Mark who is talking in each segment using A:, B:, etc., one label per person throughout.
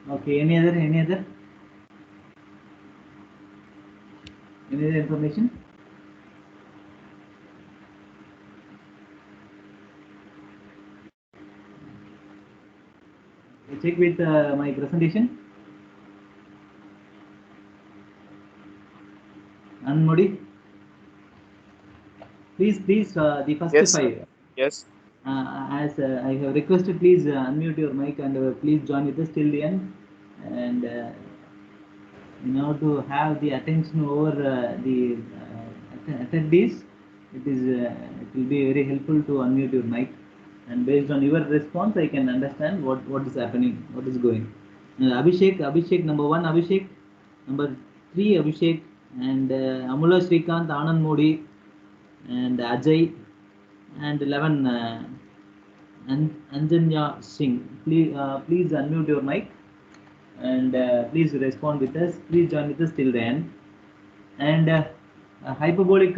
A: Okay. Any other information? Check with my presentation. Anmodi, please, the first
B: Yes, sir.
A: five.
B: Yes.
A: As I have requested, please unmute your mic and please join with us till the end. And in order to have the attention over the attendees, it will be very helpful to unmute your mic. And based on your response, I can understand what is happening, what is going. Abhishek number one, Abhishek number three, Abhishek, and Amula Srikanth, Anand Modi, and Ajay, and 11 Anjanya Singh. Please unmute your mic and please respond with us. Please join with us till the end. And hyperbolic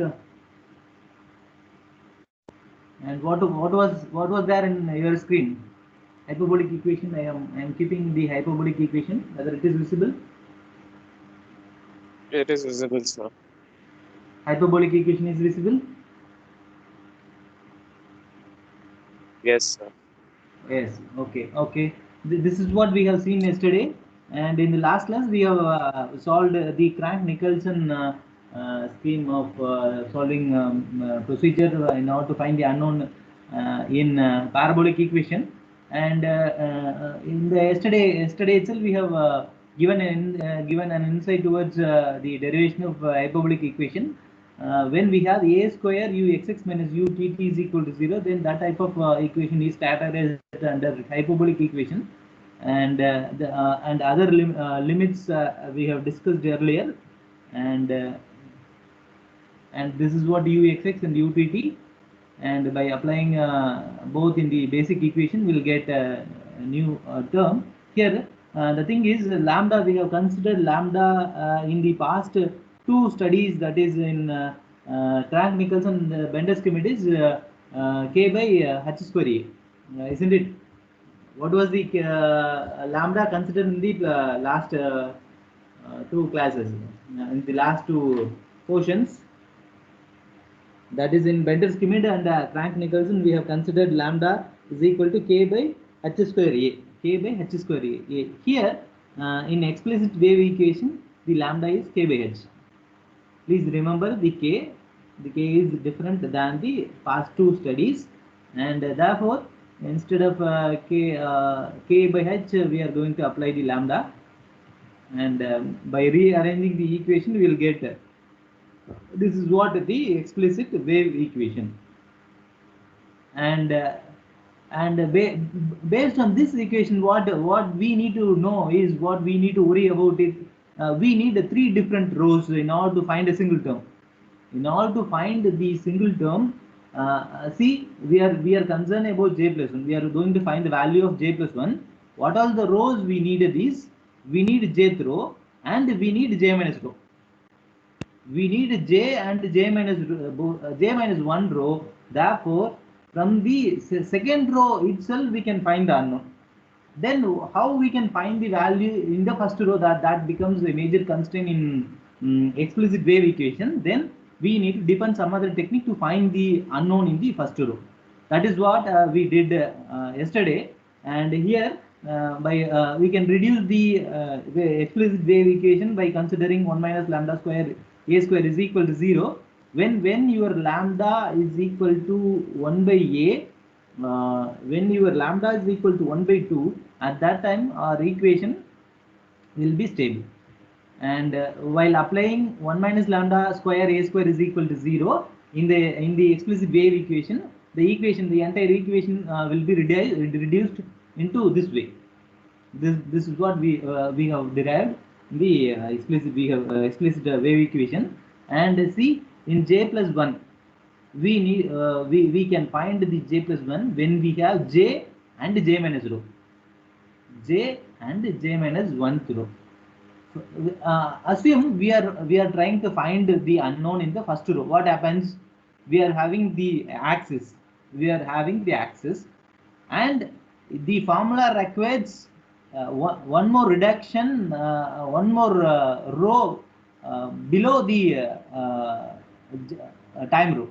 A: and what was there in your screen? Hyperbolic equation. I am keeping the hyperbolic equation. Whether it is visible?
B: It is visible, sir.
A: Hyperbolic equation is visible.
B: Yes, sir.
A: Yes. Okay. Okay. This is what we have seen yesterday, and in the last class we have solved the Crank-Nicholson scheme of solving procedure in order to find the unknown in parabolic equation. And in the yesterday itself we have given an insight towards the derivation of hyperbolic equation. When we have a square u xx minus u tt is equal to 0, then that type of equation is categorized under hyperbolic equation. And and other limits we have discussed earlier. And and this is what uxx and utt, and by applying both in the basic equation we'll get a new term here. The thing is, lambda, we have considered lambda in the past two studies, that is in Crank-Nicholson Bender-Schmidt is k by h square a, isn't it? What was the lambda considered in the last two classes, in the last two portions? That is in Bender-Schmidt and Crank-Nicholson, we have considered lambda is equal to k by h square a. K by h square a. Here, in explicit wave equation, the lambda is k by h. Please remember the k. The k is different than the past two studies, and therefore, instead of k by h, we are going to apply the lambda, and by rearranging the equation, we will get this is what the explicit wave equation. And based on this equation, what we need to know is, what we need to worry about it. We need three different rows in order to find a single term. In order to find the single term, see, we are concerned about j plus 1. We are going to find the value of j plus 1. What are the rows we needed is, we need jth row and we need j minus row. We need j and j minus 1 row. Therefore, from the second row itself we can find the unknown. Then how we can find the value in the first row? That becomes a major constraint in explicit wave equation. Then we need to depend some other technique to find the unknown in the first row. That is what we did yesterday. And here, by we can reduce the explicit wave equation by considering 1 minus lambda square a square is equal to 0. When your lambda is equal to 1 by a, when your lambda is equal to 1 by 2, at that time our equation will be stable. And while applying 1 minus lambda square a square is equal to 0 in the explicit wave equation, the entire equation will be reduced into this way. This is what we have derived the explicit wave equation. And see, in j plus 1, we can find the j plus 1 when we have j and j minus row, j and j minus 1th row. Assume we are trying to find the unknown in the first row. What happens? We are having the axis, and the formula requires one more reduction, one more row below the time row.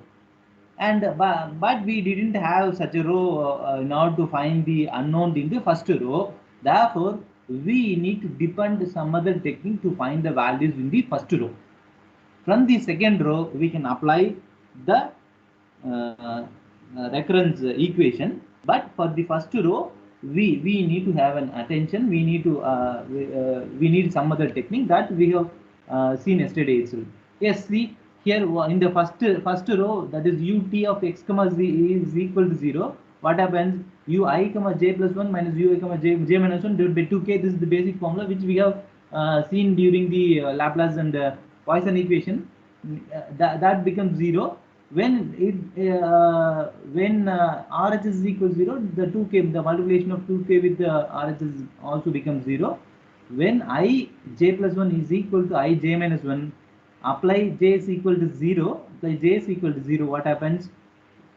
A: And but we didn't have such a row in order to find the unknown in the first row. Therefore, we need to depend some other technique to find the values in the first row. From the second row, we can apply the recurrence equation. But for the first row, we need to have an attention. We need to we need some other technique that we have seen yesterday itself. Yes, see here in the first row, that is ut of x comma z is equal to 0. What happens? Ui comma j plus 1 minus ui comma j minus 1 divided by 2k. This is the basic formula which we have seen during the Laplace and Poisson equation. That becomes 0 when RHS is equal to 0. The 2k, the multiplication of 2k with the RHS also becomes 0. When I j plus 1 is equal to I j minus 1, apply j is equal to 0. Apply j is equal to 0. What happens?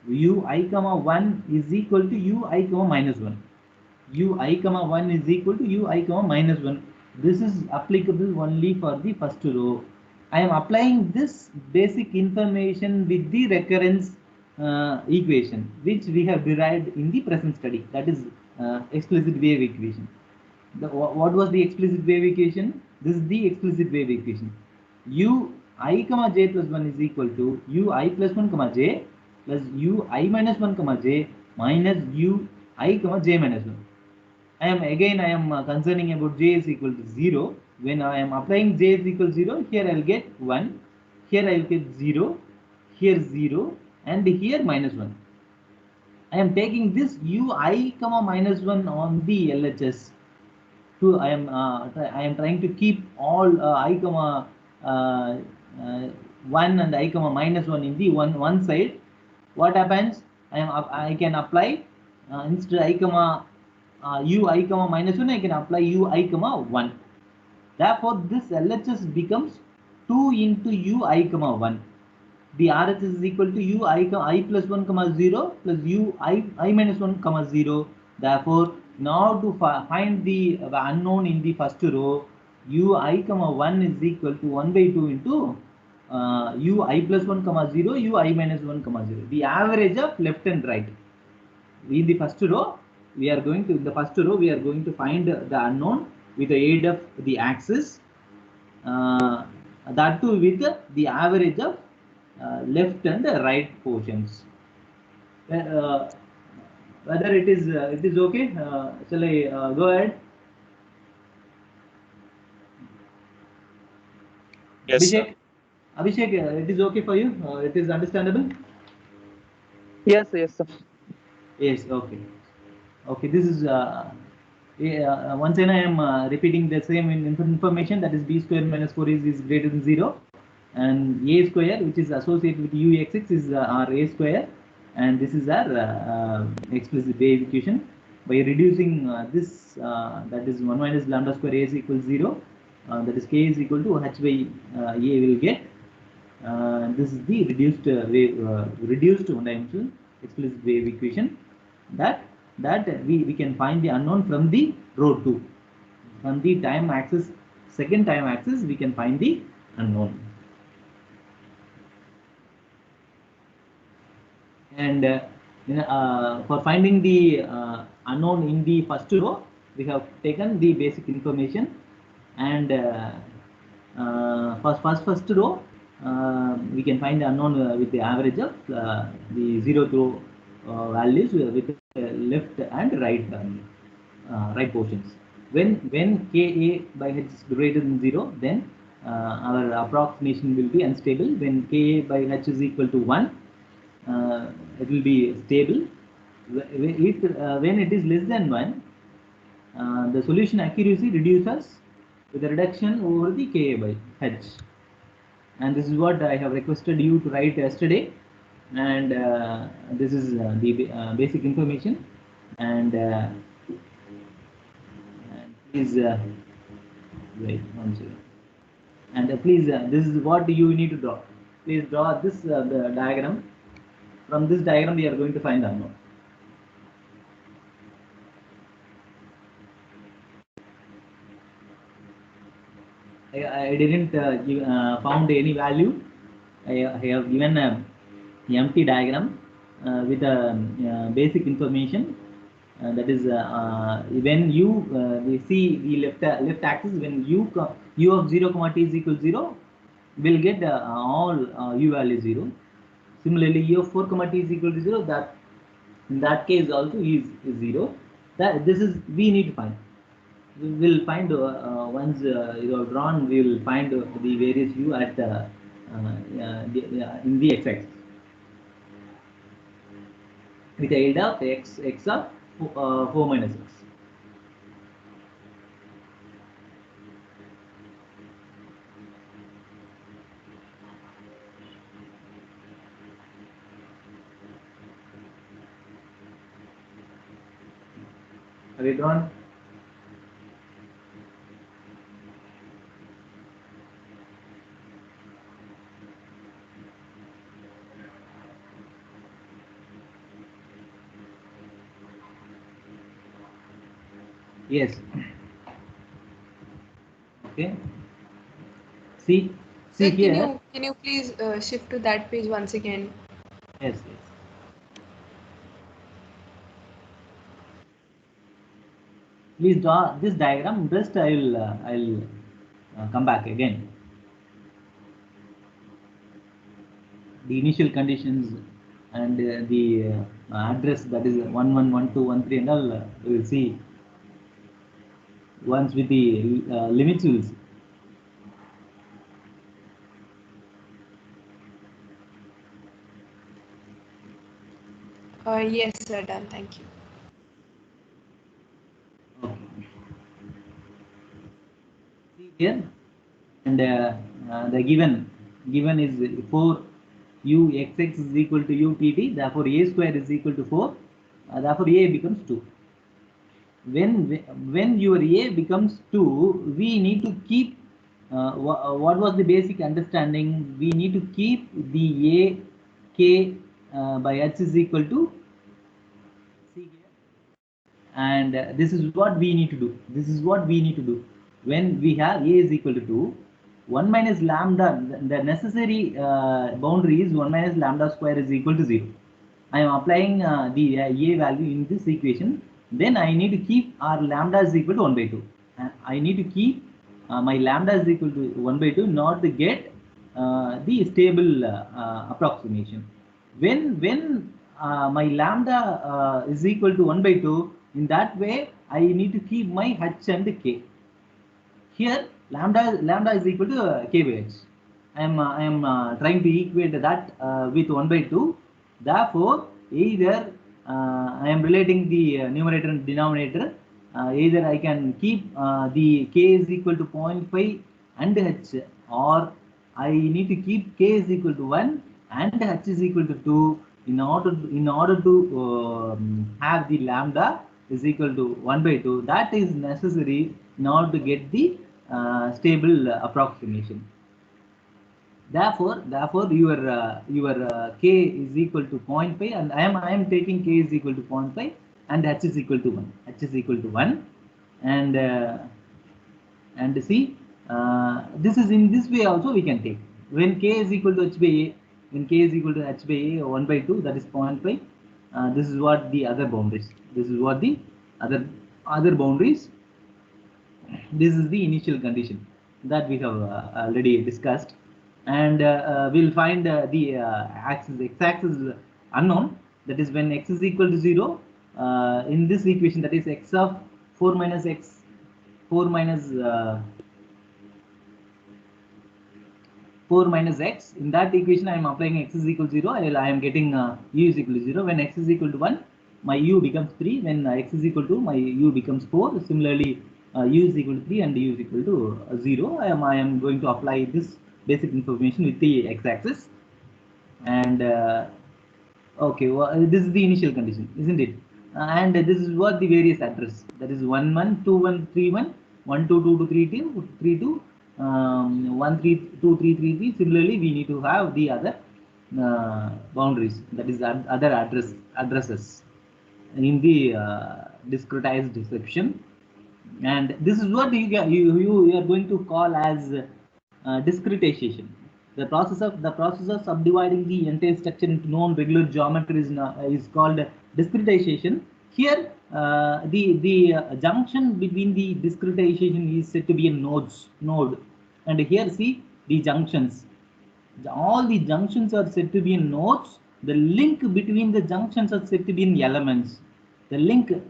A: Ui comma 1 is equal to ui comma minus 1. Ui comma 1 is equal to ui comma minus 1. This is applicable only for the first row. I am applying this basic information with the recurrence equation which we have derived in the present study, that is explicit wave equation. What was the explicit wave equation? This is the explicit wave equation. Ui comma j plus 1 is equal to ui plus 1 comma j plus ui minus 1 comma j minus ui comma j minus 1. I am concerning about j is equal to 0. When I am applying j is equal to 0, here I will get 1, here I will get 0, here 0, and here minus 1. I am taking this ui comma minus 1 on the LHS. I am trying to keep all I comma 1 and I comma minus 1 in the one side. What happens? I can apply instead I comma ui comma minus 1, I can apply ui comma 1. Therefore, this LHS becomes 2 into ui comma 1. The RHS is equal to I plus 1 comma 0 plus I minus 1 comma 0. Therefore, now to find the unknown in the first row, ui comma 1 is equal to 1 by 2 into ui plus 1 comma 0 ui minus 1 comma 0. The average of left and right. In the first row, we are going to find the unknown with the aid of the axis, that too with the average of left and right portions. Whether it is okay, shall I go ahead?
B: Yes, sir.
A: Abhishek, it is okay for you? It is understandable?
C: Yes, yes, sir.
A: Yes, okay. Okay, this is once again I am repeating the same information, that is b square minus 4 is greater than 0, and a square which is associated with uxx is our a square, and this is our explicit wave equation. By reducing this, that is 1 minus lambda square a is equal to 0, that is k is equal to h by a will get. This is the reduced one-dimensional explicit wave equation. That we can find the unknown from the row 2. From the time axis, second time axis, we can find the unknown. And for finding the unknown in the first row, we have taken the basic information, and first row, we can find the unknown with the average of the 0th row values with left and right portions. When Ka by h is greater than 0, then our approximation will be unstable. When Ka by h is equal to 1, it will be stable. When it is less than 1, the solution accuracy reduces with a reduction over the Ka by h. And this is what I have requested you to write yesterday, and this is the basic information. And please wait one second. And please, this is what you need to draw. Please draw this the diagram. From this diagram, we are going to find unknown. I didn't found any value. I have given a empty diagram with basic information. That is when you we see the left axis, when u of 0 comma t is equal to 0, will get all u value 0. Similarly, u of 4 comma t is equal to 0, that in that case also is 0. That this is we need to find. We will find once you have drawn, we will find the various u at in the x-axis with the yield of x of 4 minus x. Have you drawn? Yes. Okay. See
D: Sir,
A: here.
D: can you please shift to that page once again?
A: Yes, yes. Please draw this diagram. Just I'll come back again. The initial conditions and the address, that is 1 1 1 2 1 3 and all we will see once with the limits we will see.
D: Yes, sir, done. Thank you.
A: Okay. See here, and the given is 4 u xx is equal to u tt. Therefore, a square is equal to 4. Therefore, a becomes 2. When your a becomes 2, we need to keep what was the basic understanding? We need to keep the a k by h is equal to c here, and this is what we need to do. This is what we need to do. When we have a is equal to 2, 1 minus lambda, the necessary boundary is 1 minus lambda square is equal to 0. I am applying the a value in this equation. Then I need to keep our lambda is equal to 1 by 2. I need to keep my lambda is equal to 1 by 2 not to get the stable approximation. When my lambda is equal to 1 by 2, in that way I need to keep my h and k. Here lambda is equal to k by h. I am trying to equate that with 1 by 2. Therefore, either I am relating the numerator and denominator. Either I can keep the k is equal to 0.5 and h, or I need to keep k is equal to 1 and h is equal to 2 in order to have the lambda is equal to 1 by 2. That is necessary in order to get the stable approximation. Therefore, your k is equal to 0.5, and I am taking k is equal to 0.5 and h is equal to 1. H is equal to 1, and see this is in this way also we can take. When k is equal to h by a, when k is equal to h by a 1 by 2, that is 0.5. This is what the other boundaries. This is what the other boundaries. This is the initial condition that we have already discussed, and we'll find the axis x-axis is unknown. That is when x is equal to 0 in this equation, that is x of 4 minus x 4 minus 4 minus x. In that equation I am applying x is equal to 0. I am getting u is equal to 0. When x is equal to 1, my u becomes 3. When x is equal to, my u becomes 4. Similarly, u is equal to 3 and u is equal to 0. I am going to apply this basic information with the x-axis, and okay, well, this is the initial condition, isn't it? And this is what the various address, that is 1 1 2 1 3 1 1 2 2 2 3 2 3 2 1 3 2 3 3 3. Similarly, we need to have the other boundaries, that is other addresses in the discretized section. And this is what you are going to call as discretization. The process of subdividing the entire structure into known regular geometry is called discretization. Here, the junction between the discretization is said to be a node, and here see the junctions. All the junctions are said to be in nodes. The link between the junctions are said to be in elements. The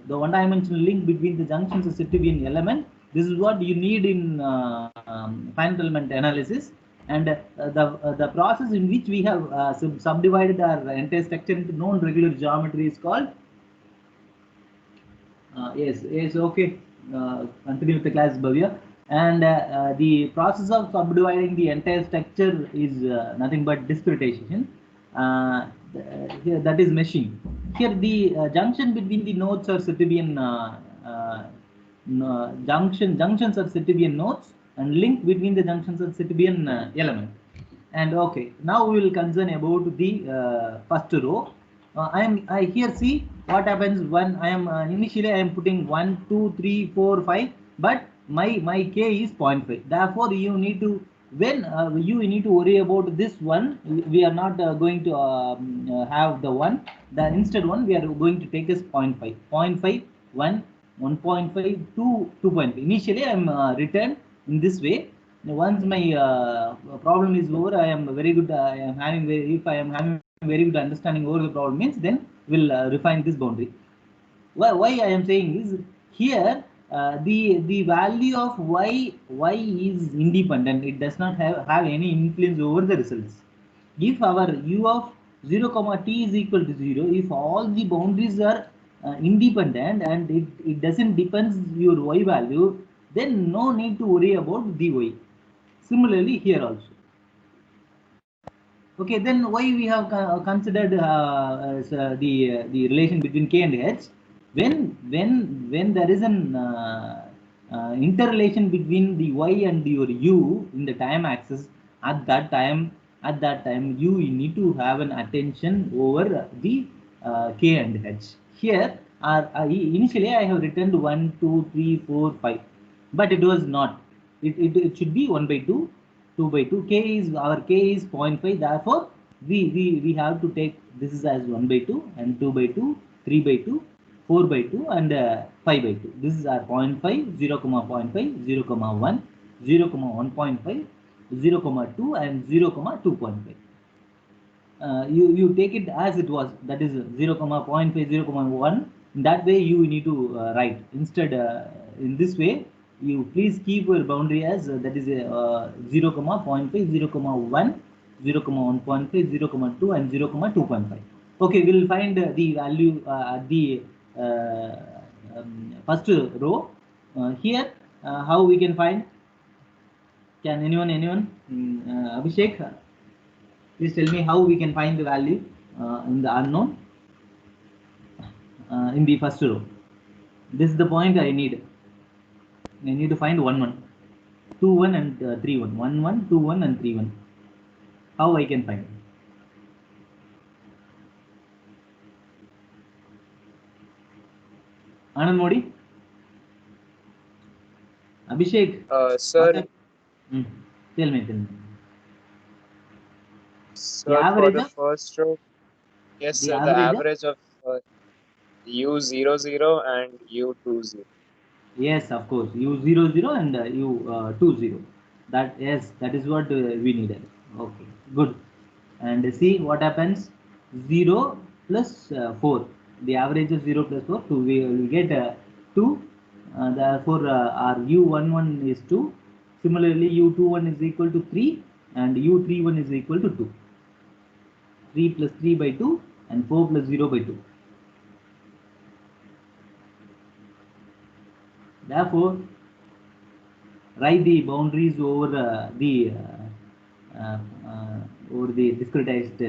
A: one-dimensional link between the junctions is said to be an element. This is what you need in finite element analysis. And the process in which we have subdivided our entire structure into known regular geometry is called yes, okay. Continue with the class, Bhavya. And the process of subdividing the entire structure is nothing but discretization. Here, that is meshing. Here, the junction between the nodes are said to be in junctions are said to be in nodes, and link between the junctions are said to be an element. And okay, now we will concern about the first row. I here see what happens when I am initially I am putting 1, 2, 3, 4, 5, but my k is 0.5. Therefore, you need to when you need to worry about this one. We are not going to have the one. The instead one we are going to take as 0.5, 0.5, 1, 1.5, 2, 2.5. Initially, I am written in this way. Once my problem is over, I am very good. I am having if I am having very good understanding over the problem means, then we'll refine this boundary. Why I am saying is here the value of y is independent. It does not have any influence over the results. If our u of 0 comma t is equal to 0, if all the boundaries are independent and it doesn't depends your y value, then no need to worry about the y. Similarly here also. Okay, then why we have considered the relation between k and h? When there is an interrelation between the y and your u in the time axis, at that time you need to have an attention over the k and h. Here initially I have written 1, 2, 3, 4, 5, but it was not. It should be 1 by 2, 2 by 2. Our k is 0.5. Therefore, we have to take this is as 1 by 2 and 2 by 2, 3 by 2, 4 by 2 and 5 by 2. This is our 0.5, 0, 0.5, 0, 1, 0, 1.5, 0, 2 and 0, 2.5. You take it as it was, that is 0, 0.5, 0, 1. In that way you need to write. Instead, in this way, you please keep your boundary as that is 0, 0.5, 0, 1, 0, 1.5, 0, 2 and 0, 2.5. Okay, we'll find the value at the first row. Here, how we can find? Can anyone? Abhishek, please tell me how we can find the value in the unknown in the first row. This is the point I need. I need to find 1, 1, 2, 1 and 3, 1. 1, 1, 2, 1 and 3, 1. How I can find? Anand Modi? Abhishek?
B: Sir,
A: Tell me.
B: sir, for the first row, yes, sir, the average of U00 and U20.
A: Yes, of course. U00 and U20. That is what we needed. Okay, good. And see what happens. 0 plus 4. The average of 0 plus 4. 2. We will get 2. Therefore, our U11 is 2. Similarly, U21 is equal to 3 and U31 is equal to 2. 3 plus 3 by 2 and 4 plus 0 by 2. Therefore, write the boundaries over the discretized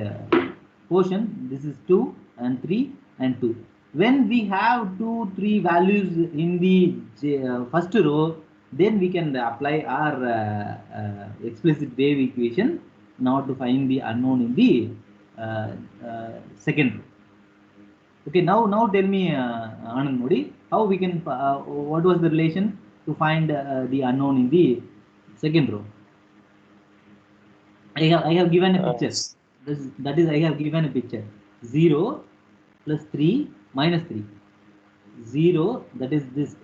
A: portion. This is 2 and 3 and 2. When we have 2, 3 values in the first row, then we can apply our explicit wave equation now to find the unknown in the second row. Okay, now tell me, Anand Modi, how we can what was the relation to find the unknown in the second row? I have given a picture. That is I have given a picture. 0 plus 3 minus 3. 0, that is this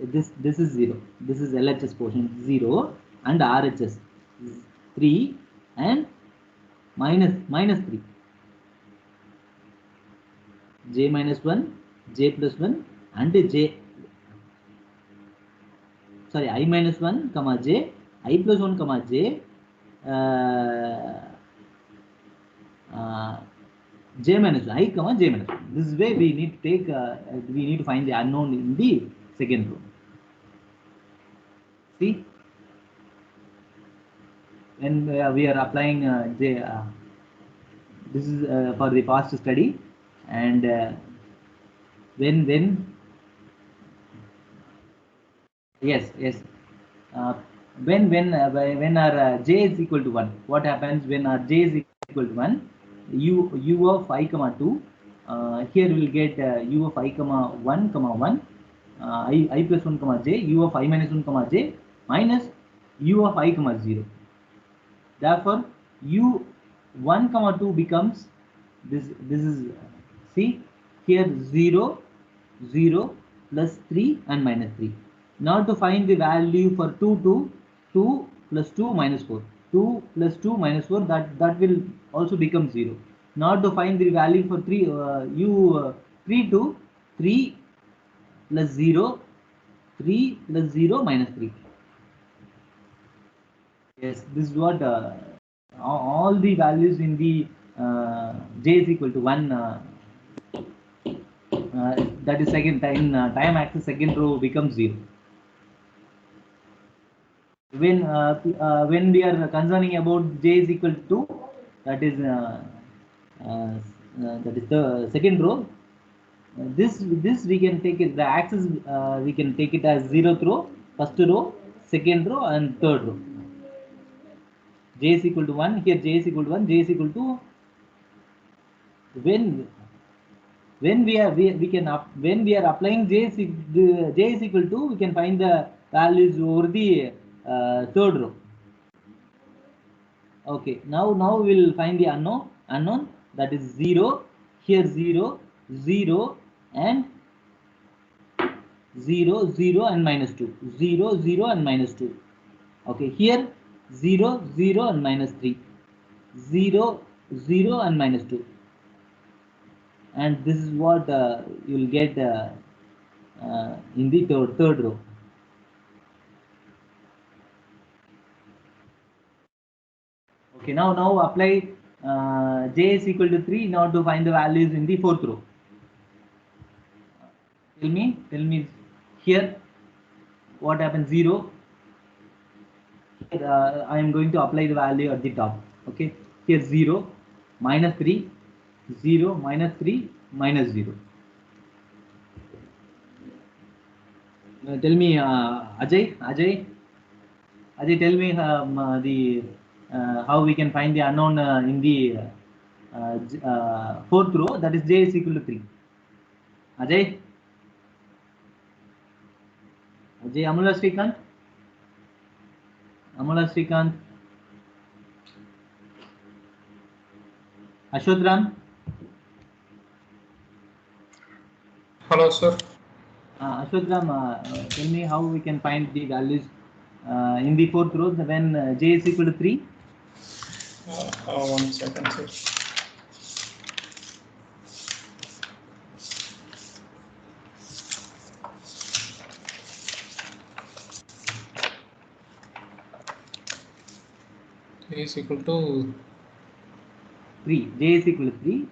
A: is 0. This is LHS portion 0 and RHS 3 and minus 3. J minus 1, J plus 1 and J. Sorry, I minus 1 comma J, I plus 1 comma J, J minus 1, I comma J minus 1. This way we need to take, we need to find the unknown in the second row. See, when we are applying J, this is for the past study, and when yes, when our J is equal to 1, what happens when our J is equal to 1? U of I comma 2, here we will get U of I comma 1 comma 1, I plus 1 comma J, U of I minus 1 comma J minus U of I comma 0. Therefore, U 1 comma 2 becomes this is, see here 0 0 plus 3 and minus 3. Now to find the value for 2 plus 2 minus 4. 2 plus 2 minus 4, that will also become 0. Now to find the value for 3 3 plus 0, 3 plus 0 minus 3. Yes, this is what all the values in the J is equal to 1, that is second time axis second row becomes 0. When we are concerning about J is equal to 2, that is the second row. This we can take it, the axis we can take it as 0th row, first row, second row and third row. J is equal to 1, here J is equal to 1, J is equal to, when we are applying J is equal to, we can find the values over the third row. Okay, now we will find the unknown, that is 0, here 0 0 and 0 0 and minus 2, 0 0 and minus 2. Okay, here 0 0 and minus 3, 0 0 and minus 2, and this is what you will get in the third row. Okay, now apply J is equal to 3 now to find the values in the fourth row. Tell me here what happens. 0, here I am going to apply the value at the top. Okay, here 0 minus 3, 0 minus 3 minus 0. Tell me, Ajay, tell me the how we can find the unknown in the fourth row, that is J is equal to 3. Ajay, Amula Srikanth, Ashotram.
E: Hello, sir.
A: Ashotram, tell me how we can find the values in the fourth row when J is equal to 3.
E: 1 second, sir. J is equal to
A: 3. J is equal to 3.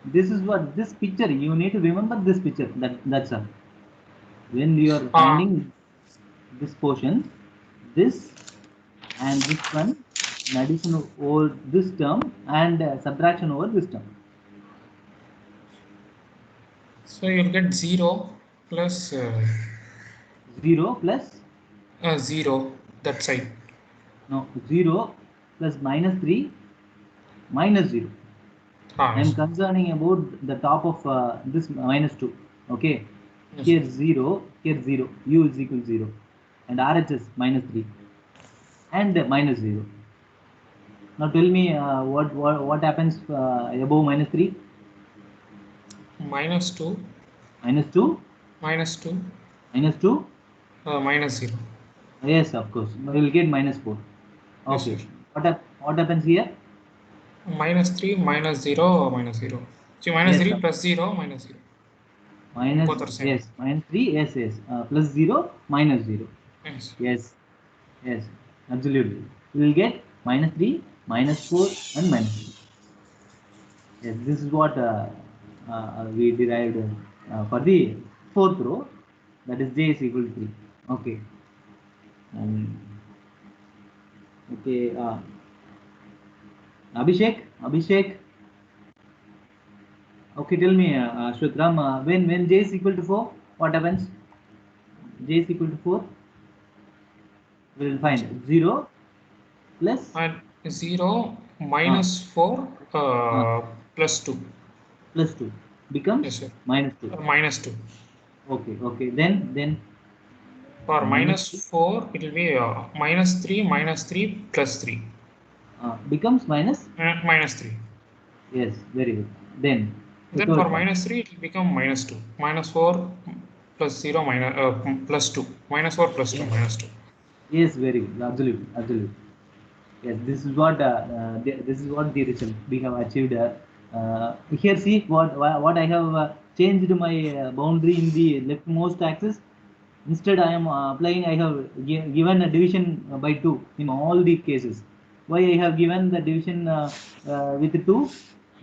A: This is what this picture, you need to remember this picture. That's all. When you are finding this portion, this and this one, in addition over this term and subtraction over this term.
E: So you'll get 0 plus
A: 0 plus
E: 0 that side.
A: No, 0 plus minus 3 minus 0. I am concerning about the top of this minus 2. Okay.
E: Yes.
A: Here 0, here 0, u is equal to 0, and RHS minus 3 and minus 0. Now tell me what happens above minus 3?
E: Minus 2.
A: Minus 2?
E: Minus 2.
A: Minus 2?
E: Minus 0.
A: Yes, of course. We will get minus 4. Okay.
E: Yes,
A: What happens here?
E: Minus 3, minus 0, minus 0. See, minus
A: Yes,
E: 3 plus 0, minus 0.
A: Minus,
E: Both are same.
A: yes, minus 3, yes, yes. Plus 0, minus 0.
E: Yes.
A: Yes, yes, absolutely. We will get minus 3, minus 4, and minus 3. Yes, this is what we derived for the fourth row, that is j is equal to 3. Okay. Okay. Abhishek. Okay, tell me, Ashwatram, when j is equal to 4, what happens? J is equal to 4. We will find 0 plus
E: And 0 minus 4 plus 2.
A: Plus 2 becomes
E: Yes, sir.
A: minus 2.
E: Minus 2.
A: Okay. Then
E: For minus
A: minus
E: 4, it will be minus 3 plus 3.
A: Becomes minus
E: Minus 3.
A: Yes, very good. Then
E: For minus 3, it will become minus 2. Minus 4 plus 0 plus 2. Minus 4 plus 2,
A: yes.
E: minus 2.
A: Yes, very good. Absolutely. Yes, this is what the result we have achieved. Here, see what I have changed my boundary in the leftmost axis. Instead, I am applying. I have given a division by 2 in all the cases. Why I have given the division with 2?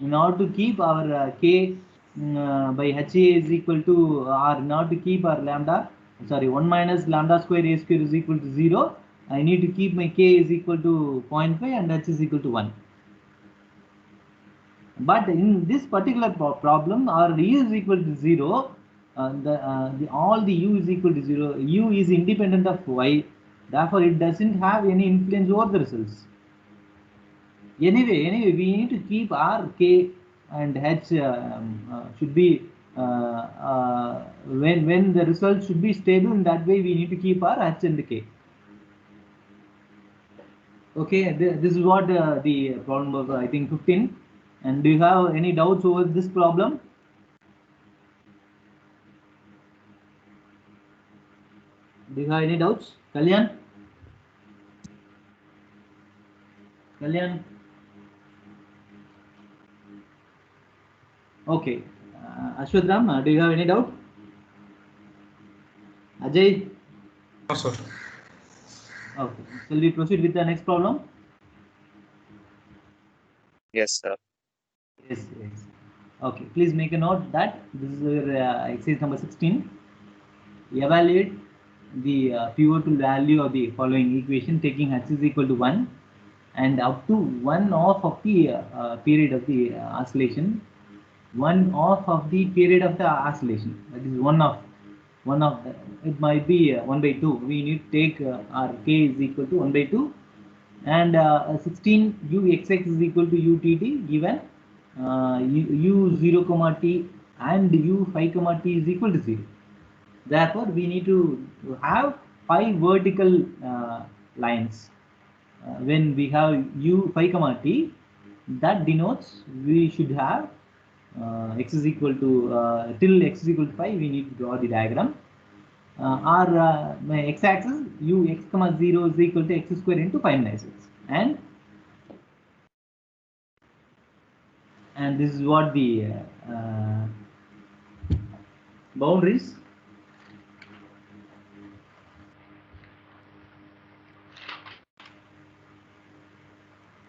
A: In order to keep our k by HA is equal to, or not to keep our lambda. Sorry, 1 minus lambda square a square is equal to 0. I need to keep my k is equal to 0.5 and h is equal to 1. But in this particular problem, our u is equal to 0. All the u is equal to 0. U is independent of y. Therefore, it doesn't have any influence over the results. Anyway, we need to keep r, k, and h should be when the result should be stable. In that way, we need to keep r, h, and k. Okay, this is what the problem was, I think 15. And do you have any doubts over this problem? Do you have any doubts? Kalyan? Okay. Ashwatram, do you have any doubt? Ajay?
E: No, sir.
A: Okay. Shall we proceed with the next problem?
B: Yes, sir.
A: Yes. Okay. Please make a note that this is your exercise number 16. Evaluate the pivotal value of the following equation taking h is equal to 1 and up to 1/2 of the period of the oscillation. 1/2 of the period of the oscillation. That is one of it might be 1/2. We need to take our k is equal to 1/2 and 16 uxx is equal to utt given u0 comma t and u5 comma t is equal to 0. Therefore, we need to have 5 vertical lines. When we have u5 comma t, that denotes we should have x is equal to till x is equal to 5. We need to draw the diagram. Our my x-axis ux comma 0 is equal to x square into 5 minus x, and this is what the boundaries.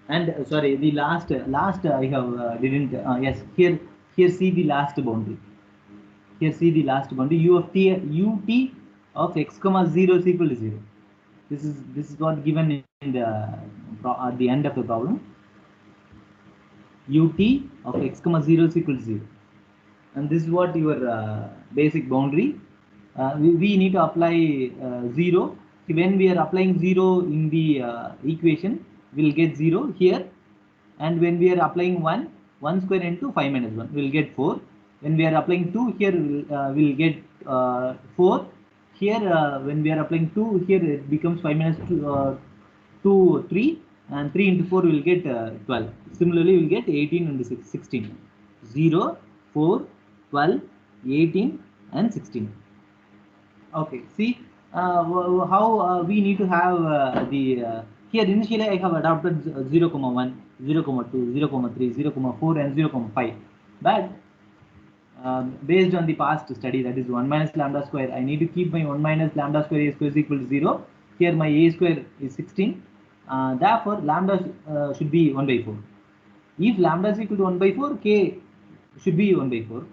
A: And sorry, the last I have didn't yes, here see the last boundary. Here see the last boundary u of t ut of x comma 0 is equal to 0. This is what given in the at the end of the problem. Ut of x comma 0 is equal to 0, and this is what your basic boundary. We need to apply 0. When we are applying 0 in the equation, we will get 0 here, and when we are applying 1, 1 square into 5 minus 1. We will get 4. When we are applying 2 here, we will get 4. Here, when we are applying 2 here, it becomes 5 minus 2, 3. And 3 into 4 will get 12. Similarly, we will get 18 and 16. 0, 4, 12, 18 and 16. Okay, see how we need to have the here initially I have adopted 0, 1, 0, 2, 0, 3, 0, 4 and 0, 5. But based on the past study, that is 1 minus lambda square, I need to keep my 1 minus lambda square a square is equal to 0. Here my a square is 16. Therefore, lambda should be 1 by 4. If lambda is equal to 1 by 4, k should be 1 by 4.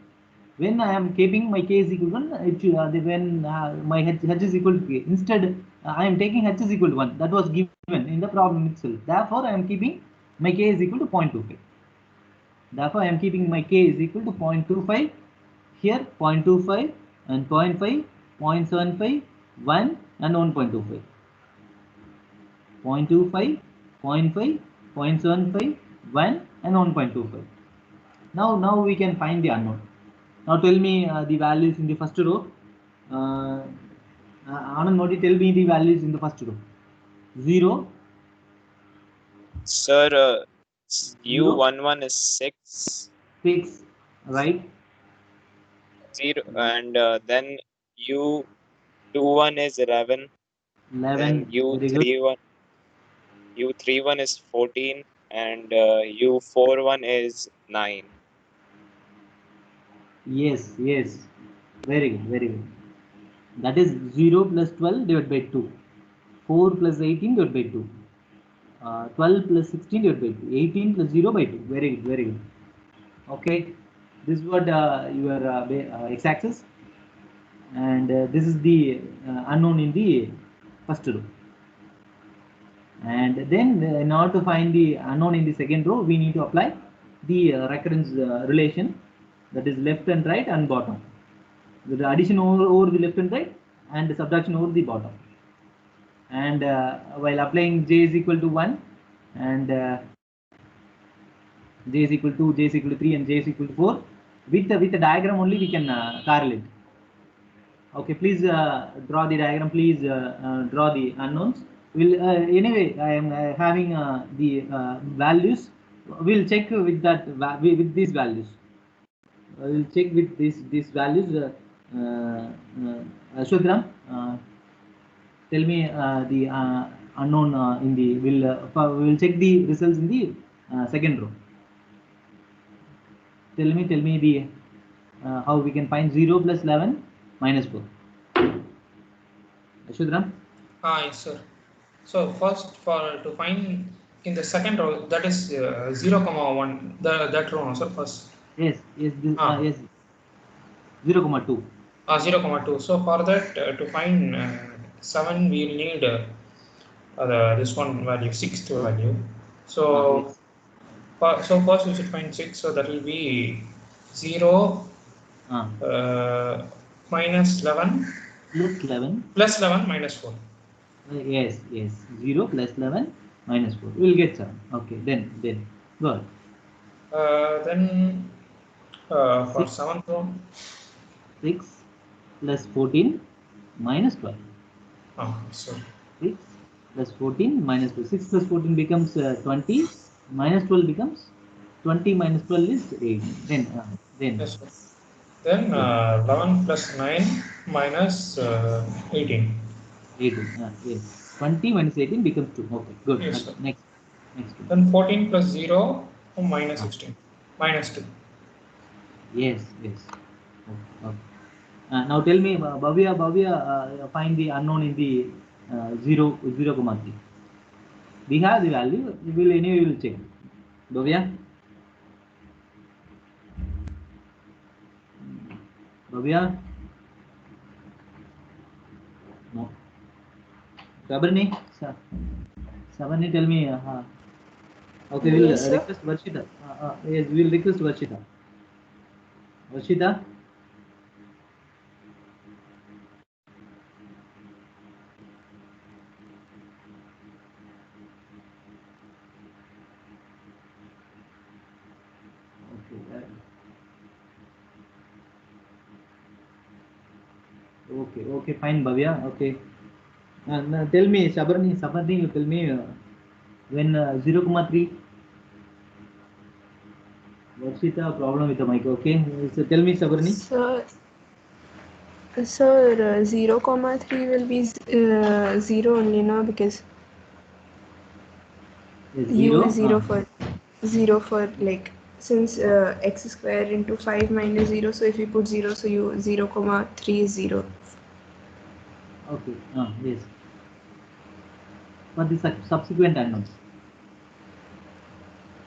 A: When I am keeping my k is equal to 1, when my h is equal to k, instead I am taking h is equal to 1. That was given in the problem itself. Therefore, I am keeping my k is equal to 0.25. Therefore, I am keeping my k is equal to 0.25. Here 0.25 and 0.5, 0.75, 1 and 1.25. 0.25, 0.5, 0.75, 1 and 1.25. Now we can find the unknown. Now tell me the values in the first row. Anand Modi, tell me the values in the first row. 0.
B: Sir, U11 is 6.
A: 6, right?
B: 0, and then U21 is 11.
A: 11.
B: Then U31 is 14, and U41 is 9.
A: Yes. Very good. That is 0 plus 12 divided by 2. 4 plus 18 divided by 2. 12 plus 16 divided by 2. 18 plus 0 by 2. Very good. Okay. This is what your x-axis. And this is the unknown in the first row. And then in order to find the unknown in the second row, we need to apply the recurrence relation, that is left and right and bottom. The addition over the left and right and the subtraction over the bottom. And while applying j is equal to 1 and j is equal to 3 and j is equal to 4, with the diagram only we can correlate. Okay, please draw the diagram. Please draw the unknowns. Anyway, I am having the values. We'll check with that with these values. We'll check with these values. Ashwadram, tell me the unknown in the. We'll check the results in the second row. Tell me the how we can find 0 plus 11 minus 4. Ashwadram?
E: Yes, sir. So first, to find in the second row, that is 0, 1, that row, no, sir, first.
A: Yes. Yes. 0, 2.
E: 0, 2. So for that, to find 7, we will need this one value, 6th value. So
A: Yes.
E: so first we should find 6. So that will be 0 minus 11
A: plus 11
E: plus 11 minus 4.
A: Yes. 0 plus 11 minus 4. We will get 7. Okay. Then go ahead.
E: Then for
A: 6
E: 7th row,
A: 6 plus 14 minus 12.
E: so
A: 6 plus 14 minus 12. 6 plus 14 becomes 20. Minus 12 becomes 20 minus 12 is 8. Then
E: yes, sir. Then 11 plus 9 minus 18.
A: 18. Yes. 20 minus 18 becomes 2. Okay. Good.
E: Yes, sir.
A: Next.
E: Then 14 plus 0 minus 16. Minus 2.
A: Yes. Okay. Now tell me, Bhavya, find the unknown in the 0, 3. We have the value. We will check. Bhavya? No. Sabarni, tell me. Okay, we'll
D: Yes, sir.
A: request Varshita. Yes, we'll request Varshita. Varshita? Okay, fine, Bhavya. Okay. Now tell me, Sabarni, you tell me when 0,3. What's the problem with the mic? Okay. So tell me, Sabarni.
D: Sir, 0,3 will be 0 only, no? Because
A: Yes,
D: u is
A: 0.
D: 0 for like, since x square into 5 minus 0, so if you put 0, so you 0,3 is 0.
A: Okay. Yes. For the subsequent unknowns.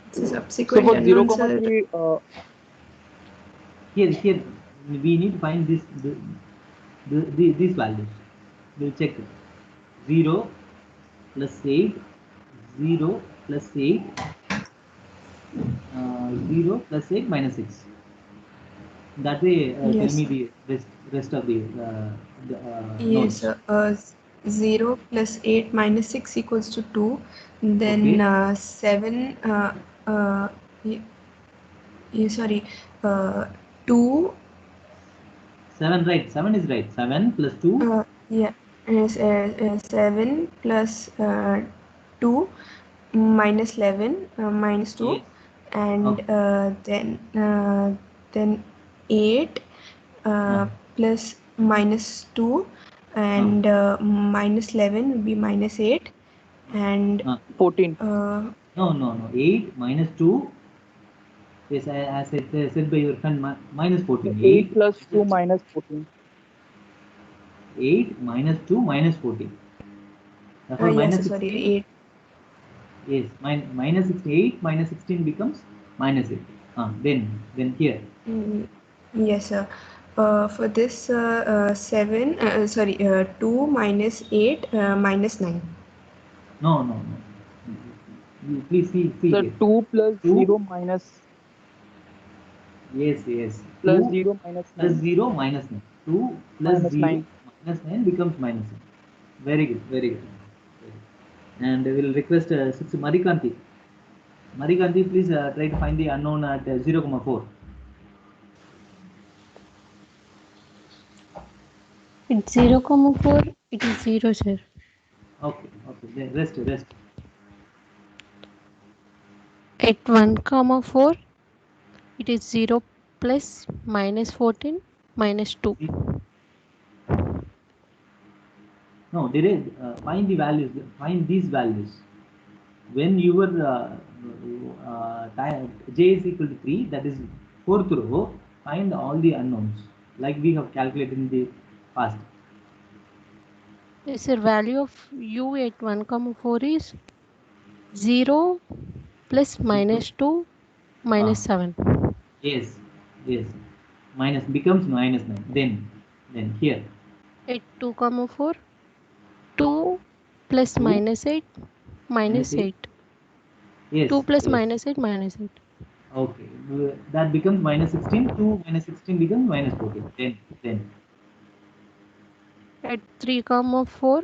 D: It's a
C: So
D: subsequent
C: for
D: unknown, sir.
C: 0,3,
A: Here we need to find these values. We'll check 0 plus 8, 0 plus 8, 0 plus 8 minus 6. That way, tell
D: Yes,
A: me
D: sir.
A: the rest of the
D: Yes,
A: nodes.
D: sir. 0 plus 8 minus 6 equals to 2. Then
A: Okay.
D: 7, uh, y- sorry, 2,
A: 7, right? 7 is right. 7 plus 2.
D: yeah, is 7 plus 2 minus 11 minus 2,
A: Yes.
D: and
A: Okay.
D: then 8
A: Uh,
D: plus minus 2,
A: uh,
D: and minus 11 will be minus 8, and
C: 14.
A: no. 8 minus 2. Yes, as I said by your friend, minus 14.
C: 8
A: 8
C: plus 2
A: minus
C: minus 14.
A: 8 minus 2 minus 14. Therefore,
D: yes,
A: minus
D: sorry,
A: 16.
D: 8.
A: Yes, minus 68 minus 16 becomes minus 8. Then here.
D: Yes, sir. For this 7, sorry, 2 minus 8 minus 9.
A: No. You please see
C: So
A: here.
C: 2 plus 0
A: 2.
C: minus
A: Yes.
C: plus
A: 2
C: 0 minus
A: plus
C: 9
A: 0 minus 9. 2 plus
C: minus
A: 0
C: 9.
A: minus 9 becomes minus 9. Very good. Very good. And we will request Marikanti. Marikanti, please try to find the unknown at 0,4.
F: It's 0,4. It is 0, sir.
A: Okay. Then rest.
F: At 1,4, it is 0 plus minus 14 minus 2.
A: No, there is find the values. Find these values. When your j is equal to 3, that is fourth row, find all the unknowns like we have calculated in the past.
F: Yes, sir. Value of u at 1,4 is 0 plus minus 2 minus 7.
A: Yes. Minus becomes minus 9. Then here.
F: At 2,4, 2 plus
A: 2
F: minus 8
A: minus
F: minus
A: 8.
F: 8.
A: Yes.
F: 2 plus minus 8 minus 8.
A: Okay. That becomes minus 16. 2 minus 16 becomes minus 14. Then.
F: At 3,4,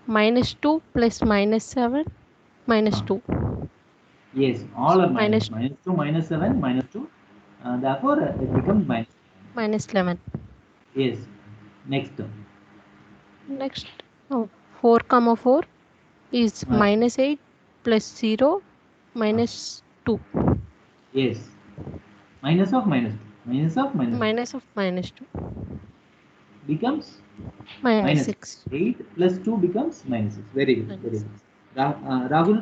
F: minus 2 plus minus 7 minus 2.
A: Yes, all
F: So
A: are minus. Minus 2, minus 7, minus 2. Therefore, it becomes minus.
F: minus 11.
A: Yes. Next.
F: Next, 4,4 is
A: Uh,
F: minus 8 plus 0
A: uh,
F: minus 2.
A: yes. Minus of minus 2. Minus of minus 2.
F: Minus of minus 2.
A: Becomes
F: Minus
A: minus 6.
F: 6.
A: 8 plus 2 becomes minus 6. Very good. Very
F: Minus
A: good. Rahul.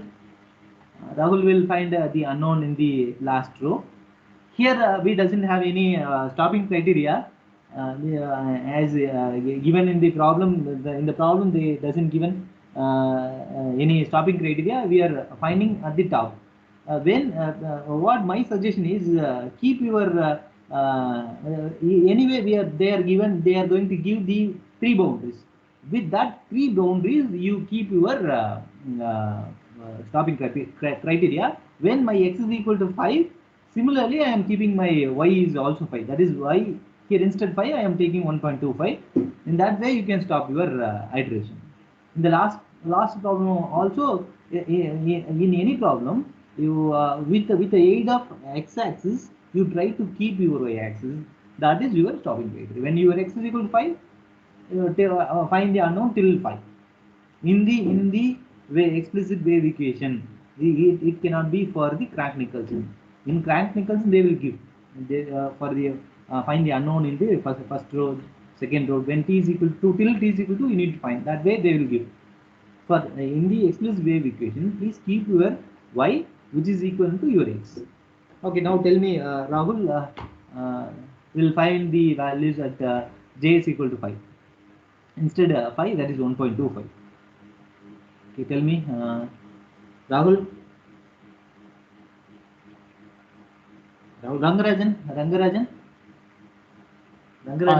A: Rahul will find the unknown in the last row. Here we doesn't have any stopping criteria. As given in the problem, in the problem they doesn't given any stopping criteria. We are finding at the top. What my suggestion is, keep your anyway they are going to give the three boundaries. With that three boundaries, you keep your stopping criteria. When my x is equal to 5, similarly I am keeping my y is also 5. That is why here instead 5 I am taking 1.25. In that way you can stop your iteration. In the last problem also, in any problem, you with the aid of x-axis you try to keep your y-axis. that is your stopping point. When your x is equal to 5, find the unknown till 5. In the explicit wave equation, it cannot be for the Crank-Nicolson. In Crank-Nicolson, they will give for the find the unknown in the first row, second row. When t is equal to till t is equal to, you need to find that way they will give. For in the explicit wave equation, please keep your y which is equal to your x. Okay, now tell me, Rahul, will find the values at j is equal to 5. Instead 5, that is 1.25. Okay, tell me, Rahul. Rangarajan.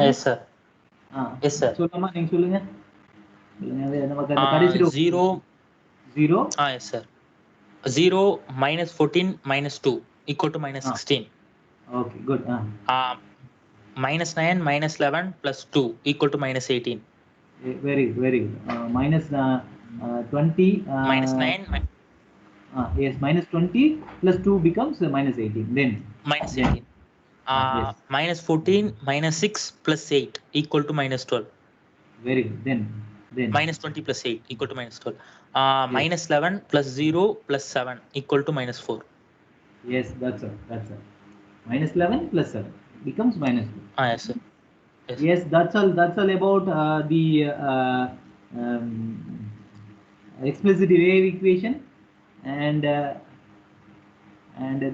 G: Yes sir. Yes sir.
A: சொல்லுமா, நீங்க சொல்லுங்க. நமக்கு அந்த கடைசி row 0.
G: Yes sir. 0 minus 14 minus 2 equal to minus 16.
A: Okay, good.
G: Minus 9 minus 11 plus 2 equal to minus 18.
A: Very good. Minus 20.
G: Minus 9.
A: Yes, minus 20 plus 2 becomes minus 18. Then
G: minus 18.
A: Yes.
G: Minus 14 minus 6 plus 8 equal to minus 12.
A: Very good. Then
G: minus 20 plus 8 equal to minus 12. Minus 11 plus 0 plus 7 equal to minus 4.
A: Yes, that's all. Minus 11 plus 7 becomes minus 4.
G: Yes sir.
A: Yes, that's all about the explicit wave equation, and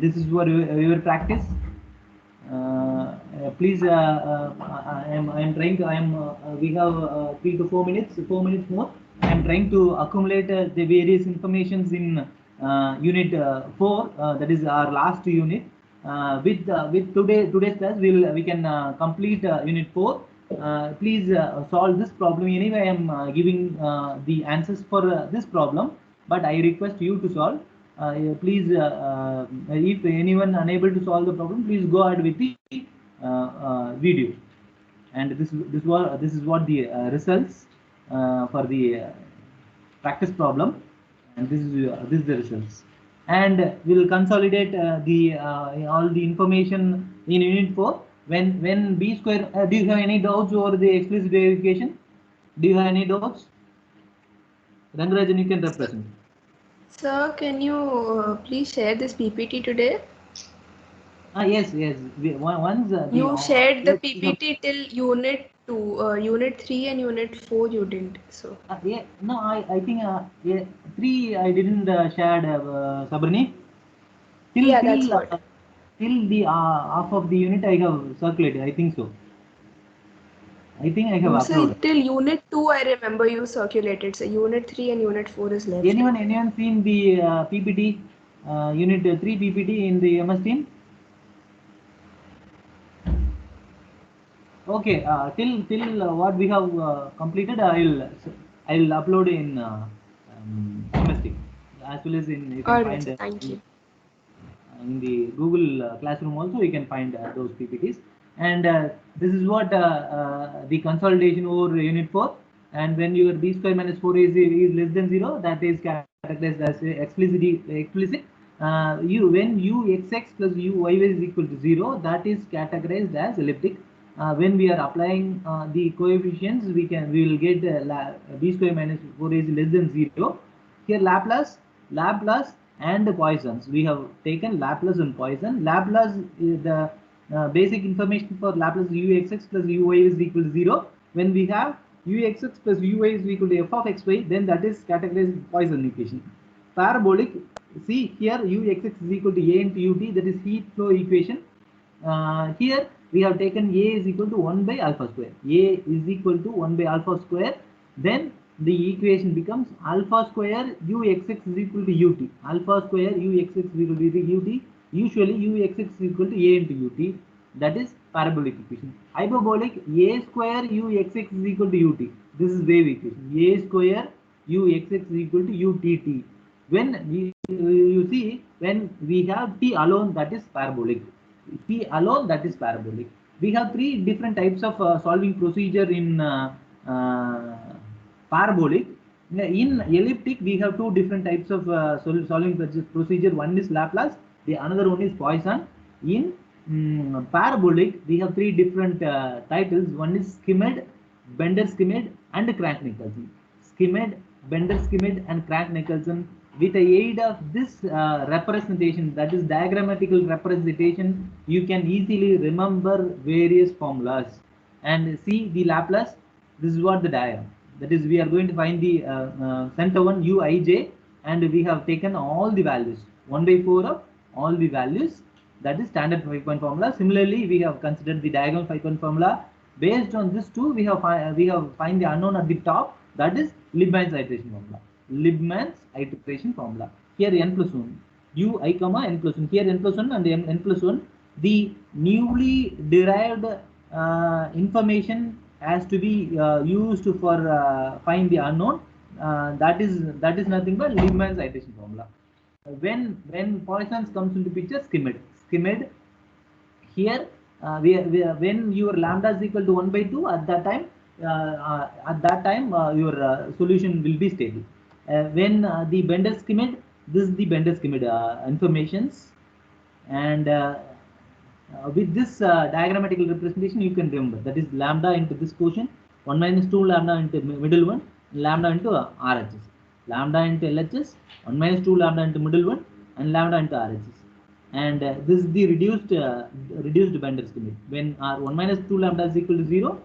A: this is for your practice. Please, I am trying to. We have 3 to 4 minutes. 4 minutes more. I am trying to accumulate the various informations in unit 4. That is our last unit. With today's class, we can complete unit 4. Please solve this problem. Anyway, I am giving the answers for this problem, but I request you to solve. Please, if anyone unable to solve the problem, please go ahead with the video. And this is what the results for the practice problem, and this is the results. And we'll consolidate all the information in unit 4 when b square. Do you have any doubts over the explicit wave equation? Do you have any doubts? Rangarajan, you can represent.
D: Sir, can you please share this PPT today?
A: Yes. Once
D: you shared the PPT till unit 2, unit 3 and unit 4 you didn't. So
A: no, I think 3 I didn't share, Sabrani.
D: That's what.
A: Till the half of the unit I have circulated. I think so. I think I have uploaded.
D: Till unit 2 I remember you circulated. So unit 3 and unit 4 is left.
A: Anyone seen the PPT, unit 3 PPT in the MS Team? Okay, till what we have completed, I'll upload in MS Team, as well as in you can find
D: thank you.
A: In the Google Classroom also you can find those PPTs. And this is what the consolidation over unit 4. And when your b square minus 4 is less than 0, that is characterized as explicit. When uxx plus uy is equal to 0, that is categorized as elliptic. When we are applying the coefficients, we will get b square minus 4 is less than 0. Here Laplace and Poisson's. We have taken Laplace and Poisson. Laplace is the basic information for Laplace uxx plus uy is equal to 0. When we have uxx plus uy is equal to f of xy, then that is categorized Poisson equation. Parabolic, see here uxx is equal to a into ut, that is heat flow equation. Here we have taken a is equal to 1 by alpha square. A is equal to 1 by alpha square. Then the equation becomes alpha square uxx is equal to ut. Alpha square uxx is equal to ut. Usually uxx is equal to a into ut. That is parabolic equation. Hyperbolic, a square uxx is equal to ut. This is wave equation. A square uxx is equal to utt. When you see, when we have t alone, that is parabolic. T alone, that is parabolic. We have 3 different types of solving procedure in parabolic. In elliptic, we have 2 different types of solving procedure. One is Laplace, the another one is Poisson. In parabolic, we have three different titles. One is skimmed, Bender skimmed, and Crank-Nicholson. Skimmed, Bender skimmed, and Crank-Nicholson. With the aid of this representation, that is diagrammatical representation, you can easily remember various formulas and see the Laplace. This is what the diagram. That is, we are going to find the center one uij, and we have taken all the values 1/4 of all the values. That is standard 5-point formula. Similarly, we have considered the diagonal 5-point formula. Based on this too, we have find the unknown at the top. That is Liebman's iteration formula. Liebman's iteration formula. Here n plus 1, ui comma n plus 1. Here n plus 1 and n plus 1. The newly derived information has to be used for find the unknown. That is nothing but Liebman's iteration formula. When Poisson's comes into picture, skimmed. Here when your lambda is equal to 1/2, at that time your solution will be stable. When the Bender skimmed, this is the Bender skimmed informations, and with this diagrammatical representation, you can remember that is lambda into this quotient, 1 minus 2 lambda into middle one, lambda into RHS. Lambda into LHS, 1 minus 2 lambda into middle one, and lambda into RHS. And this is the reduced Bender skimmed. When R 1 minus 2 lambda is equal to 0,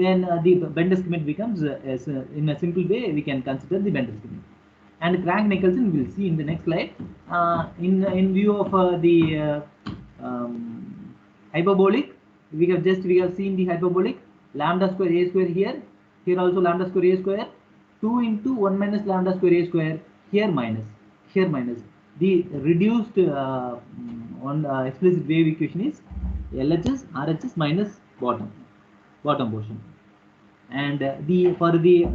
A: then the Bender skimmed becomes in a simple way we can consider the Bender skimmed. And Crank-Nicholson we will see in the next slide. In view of the hyperbolic, we have seen the hyperbolic lambda square a square here also lambda square a square, 2 into 1 minus lambda square a square, here minus. The reduced explicit wave equation is LHS RHS minus bottom portion. And for the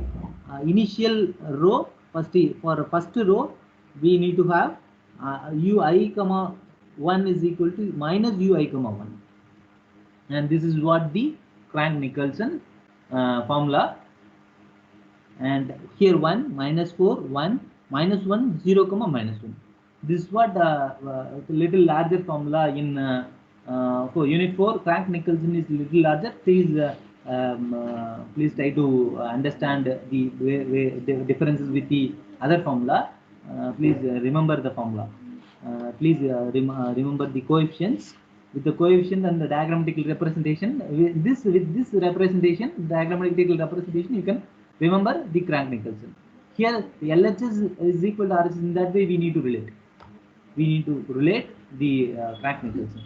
A: initial row, for first row we need to have ui comma 1 is equal to minus ui comma 1, and this is what the Crank-Nicholson formula. And here 1 minus 4 1 minus 1 0 comma minus 1. This is what little larger formula in for unit 4. Crank-Nicholson is little larger. Please try to understand the differences with the other formula. Please remember the formula. Please remember the coefficients. With the coefficient and the diagrammatical representation, with this representation, diagrammatical representation, you can remember the Crank-Nicholson. Here LHS is equal to RHS. In that way, we need to relate. The Crank-Nicholson,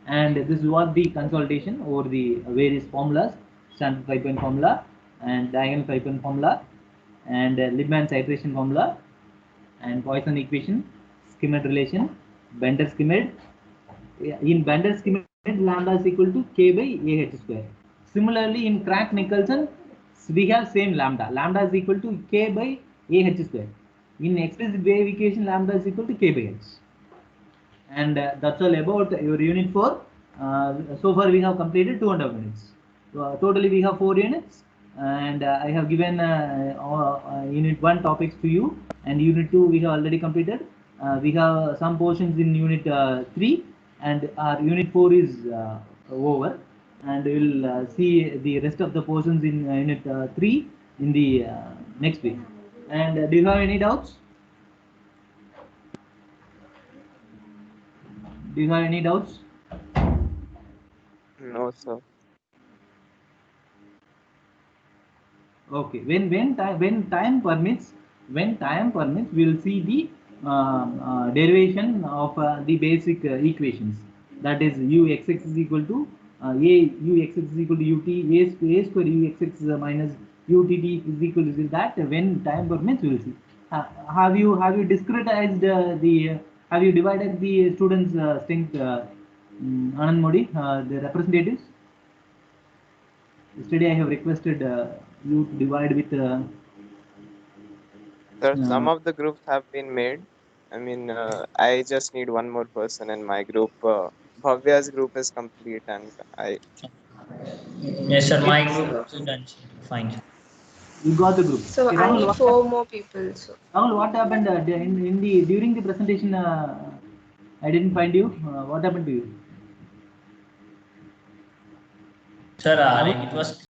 A: and this is what the consolidation over the various formulas: standard 5-point formula, and diagonal 5-point formula, and Liebman's iteration formula, and Poisson equation, skimmed relation, Bender skimmed. In Bender skimmed, lambda is equal to k by ah square. Similarly, in Crank-Nicholson, we have same lambda. Lambda is equal to k by ah square. In explicit wave equation, lambda is equal to k by h. And that's all about your unit 4. So far we have completed 2.5 minutes. Totally we have 4 units, and I have given unit 1 topics to you, and unit 2 we have already completed. We have some portions in unit 3, and our unit 4 is over, and we will see the rest of the portions in unit 3 in the next week. And do you have any doubts? Do you have any doubts?
B: No, sir.
A: Okay. When time permits, we will see the derivation of the basic equations. That is, uxx is equal to uxx is equal to ut, a square uxx minus utt is equal to that. When time permits, we will see. Have you discretized have you divided the students' strength, Anand Modi, the representatives? Yesterday I have requested you to divide with.
B: Sir, some of the groups have been made. I mean, I just need one more person in my group. Bhavya's group is complete, and I.
G: Yes, sir. My group is done. Fine.
A: You got the group.
D: So
A: Okay,
D: I
A: Rahul,
D: need 4 more people. So
A: Rahul, what happened during the presentation? I didn't find you. What happened to you?
H: Sir, it was